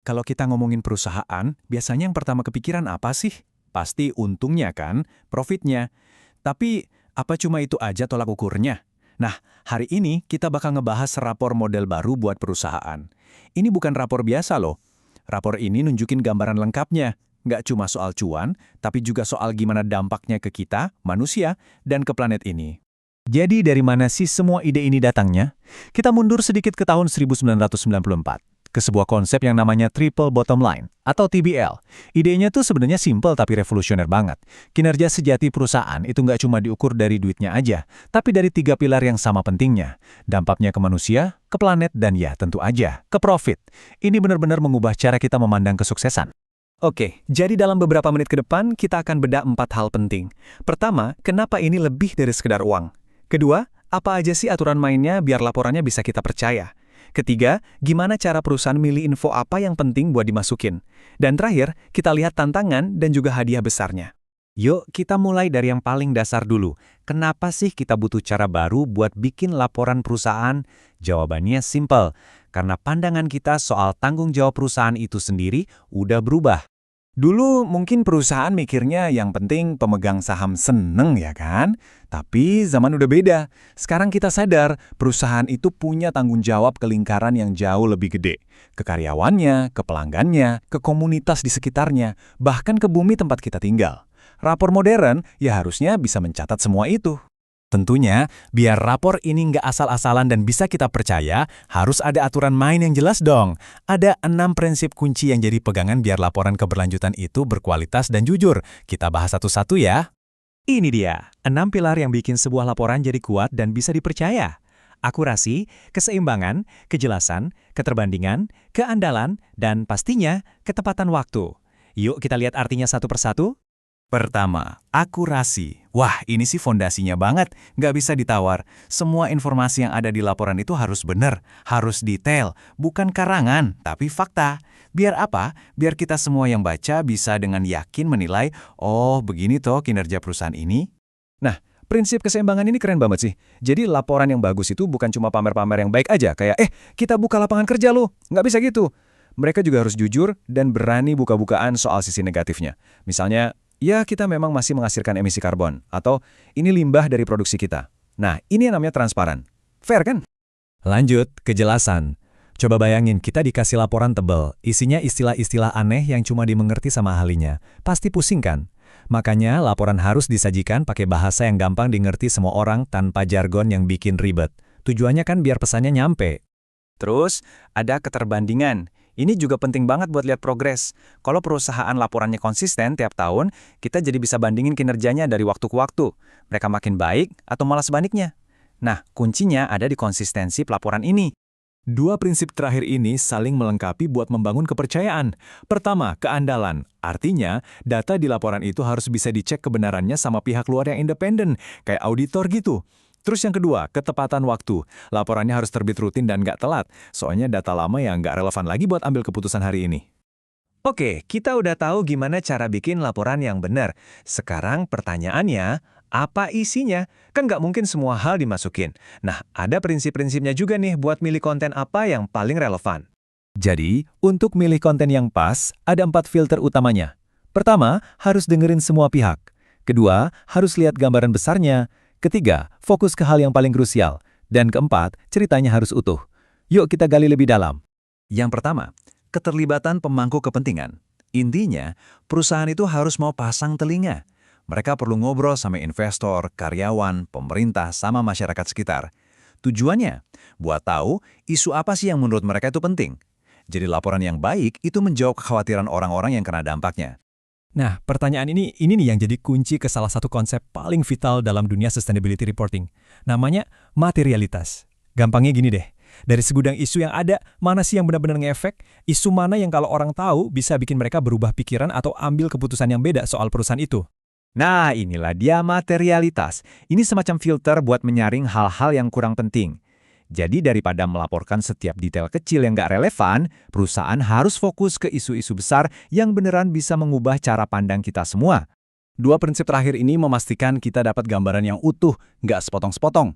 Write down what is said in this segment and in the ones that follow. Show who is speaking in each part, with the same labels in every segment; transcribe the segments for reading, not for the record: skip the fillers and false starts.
Speaker 1: Kalau kita ngomongin perusahaan, biasanya yang pertama kepikiran apa sih? Pasti untungnya kan, profitnya. Tapi, apa cuma itu aja tolak ukurnya? Nah, hari ini kita bakal ngebahas rapor model baru buat perusahaan. Ini bukan rapor biasa loh. Rapor ini nunjukin gambaran lengkapnya. Nggak cuma soal cuan, tapi juga soal gimana dampaknya ke kita, manusia, dan ke planet ini. Jadi dari mana sih semua ide ini datangnya? Kita mundur sedikit ke tahun 1994, ke sebuah konsep yang namanya Triple Bottom Line, atau TBL. Idenya tuh sebenarnya simpel tapi revolusioner banget. Kinerja sejati perusahaan itu nggak cuma diukur dari duitnya aja, tapi dari 3 pilar yang sama pentingnya. Dampaknya ke manusia, ke planet, dan ya tentu aja, ke profit. Ini benar-benar mengubah cara kita memandang kesuksesan. Oke, jadi dalam beberapa menit ke depan, kita akan bedah 4 hal penting. Pertama, kenapa ini lebih dari sekedar uang? Kedua, apa aja sih aturan mainnya biar laporannya bisa kita percaya? Ketiga, gimana cara perusahaan milih info apa yang penting buat dimasukin? Dan terakhir, kita lihat tantangan dan juga hadiah besarnya. Yuk, kita mulai dari yang paling dasar dulu. Kenapa sih kita butuh cara baru buat bikin laporan perusahaan? Jawabannya simpel, karena pandangan kita soal tanggung jawab perusahaan itu sendiri udah berubah. Dulu mungkin perusahaan mikirnya yang penting pemegang saham seneng ya kan? Tapi zaman udah beda. Sekarang kita sadar perusahaan itu punya tanggung jawab ke lingkaran yang jauh lebih gede. Ke karyawannya, ke pelanggannya, ke komunitas di sekitarnya, bahkan ke bumi tempat kita tinggal. Rapor modern ya harusnya bisa mencatat semua itu. Tentunya, biar rapor ini nggak asal-asalan dan bisa kita percaya, harus ada aturan main yang jelas dong. Ada 6 prinsip kunci yang jadi pegangan biar laporan keberlanjutan itu berkualitas dan jujur. Kita bahas satu-satu ya. Ini dia, 6 pilar yang bikin sebuah laporan jadi kuat dan bisa dipercaya. Akurasi, keseimbangan, kejelasan, keterbandingan, keandalan, dan pastinya ketepatan waktu. Yuk kita lihat artinya satu persatu. Pertama, akurasi. Wah, ini sih fondasinya banget, nggak bisa ditawar. Semua informasi yang ada di laporan itu harus benar, harus detail, bukan karangan, tapi fakta. Biar apa? Biar kita semua yang baca bisa dengan yakin menilai, oh begini toh kinerja perusahaan ini. Nah, prinsip keseimbangan ini keren banget sih. Jadi laporan yang bagus itu bukan cuma pamer-pamer yang baik aja, kayak kita buka lapangan kerja loh. Nggak bisa gitu. Mereka juga harus jujur dan berani buka-bukaan soal sisi negatifnya. Misalnya, ya, kita memang masih menghasilkan emisi karbon, atau ini limbah dari produksi kita. Nah, ini yang namanya transparan. Fair kan? Lanjut, kejelasan. Coba bayangin kita dikasih laporan tebal, isinya istilah-istilah aneh yang cuma dimengerti sama ahlinya. Pasti pusing kan? Makanya laporan harus disajikan pakai bahasa yang gampang dimengerti semua orang tanpa jargon yang bikin ribet. Tujuannya kan biar pesannya nyampe. Terus, ada keterbandingan. Ini juga penting banget buat lihat progres. Kalau perusahaan laporannya konsisten tiap tahun, kita jadi bisa bandingin kinerjanya dari waktu ke waktu. Mereka makin baik atau malah sebaliknya. Nah, kuncinya ada di konsistensi pelaporan ini. 2 prinsip terakhir ini saling melengkapi buat membangun kepercayaan. Pertama, keandalan. Artinya, data di laporan itu harus bisa dicek kebenarannya sama pihak luar yang independen, kayak auditor gitu. Terus yang kedua, ketepatan waktu. Laporannya harus terbit rutin dan nggak telat, soalnya data lama yang nggak relevan lagi buat ambil keputusan hari ini. Oke, kita udah tahu gimana cara bikin laporan yang benar. Sekarang pertanyaannya, apa isinya? Kan nggak mungkin semua hal dimasukin. Nah, ada prinsip-prinsipnya juga nih buat milih konten apa yang paling relevan. Jadi, untuk milih konten yang pas, ada 4 filter utamanya. Pertama, harus dengerin semua pihak. Kedua, harus lihat gambaran besarnya. Ketiga, fokus ke hal yang paling krusial. Dan keempat, ceritanya harus utuh. Yuk kita gali lebih dalam. Yang pertama, keterlibatan pemangku kepentingan. Intinya, perusahaan itu harus mau pasang telinga. Mereka perlu ngobrol sama investor, karyawan, pemerintah, sama masyarakat sekitar. Tujuannya, buat tahu isu apa sih yang menurut mereka itu penting. Jadi laporan yang baik itu menjawab kekhawatiran orang-orang yang kena dampaknya. Nah, pertanyaan ini nih yang jadi kunci ke salah satu konsep paling vital dalam dunia sustainability reporting. Namanya materialitas. Gampangnya gini deh, dari segudang isu yang ada, mana sih yang benar-benar ngefek? Isu mana yang kalau orang tahu bisa bikin mereka berubah pikiran atau ambil keputusan yang beda soal perusahaan itu? Nah, inilah dia materialitas. Ini semacam filter buat menyaring hal-hal yang kurang penting. Jadi daripada melaporkan setiap detail kecil yang nggak relevan, perusahaan harus fokus ke isu-isu besar yang beneran bisa mengubah cara pandang kita semua. 2 prinsip terakhir ini memastikan kita dapat gambaran yang utuh, nggak sepotong-sepotong.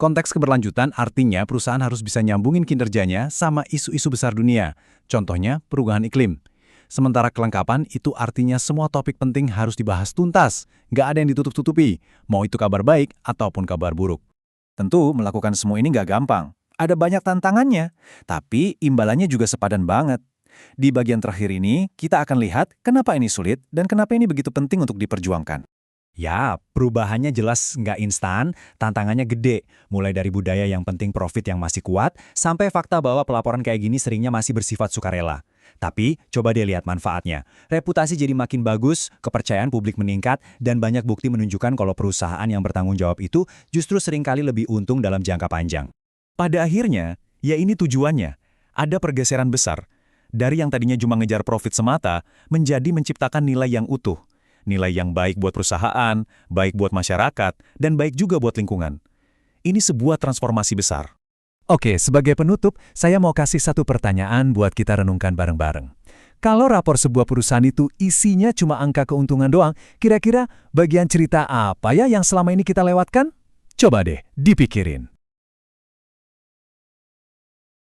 Speaker 1: Konteks keberlanjutan artinya perusahaan harus bisa nyambungin kinerjanya sama isu-isu besar dunia. Contohnya, perubahan iklim. Sementara kelengkapan itu artinya semua topik penting harus dibahas tuntas. Nggak ada yang ditutup-tutupi, mau itu kabar baik ataupun kabar buruk. Tentu, melakukan semua ini nggak gampang. Ada banyak tantangannya, tapi imbalannya juga sepadan banget. Di bagian terakhir ini, kita akan lihat kenapa ini sulit dan kenapa ini begitu penting untuk diperjuangkan.
Speaker 2: Ya, perubahannya jelas nggak instan, tantangannya gede. Mulai dari budaya yang penting profit yang masih kuat, sampai fakta bahwa pelaporan kayak gini seringnya masih bersifat sukarela. Tapi, coba dia lihat manfaatnya. Reputasi jadi makin bagus, kepercayaan publik meningkat, dan banyak bukti menunjukkan kalau perusahaan yang bertanggung jawab itu justru seringkali lebih untung dalam jangka panjang.
Speaker 1: Pada akhirnya, ya ini tujuannya. Ada pergeseran besar. Dari yang tadinya cuma ngejar profit semata, menjadi menciptakan nilai yang utuh. Nilai yang baik buat perusahaan, baik buat masyarakat, dan baik juga buat lingkungan. Ini sebuah transformasi besar. Oke, sebagai penutup, saya mau kasih satu pertanyaan buat kita renungkan bareng-bareng. Kalau rapor sebuah perusahaan itu isinya cuma angka keuntungan doang, kira-kira bagian cerita apa ya yang selama ini kita lewatkan? Coba deh, dipikirin.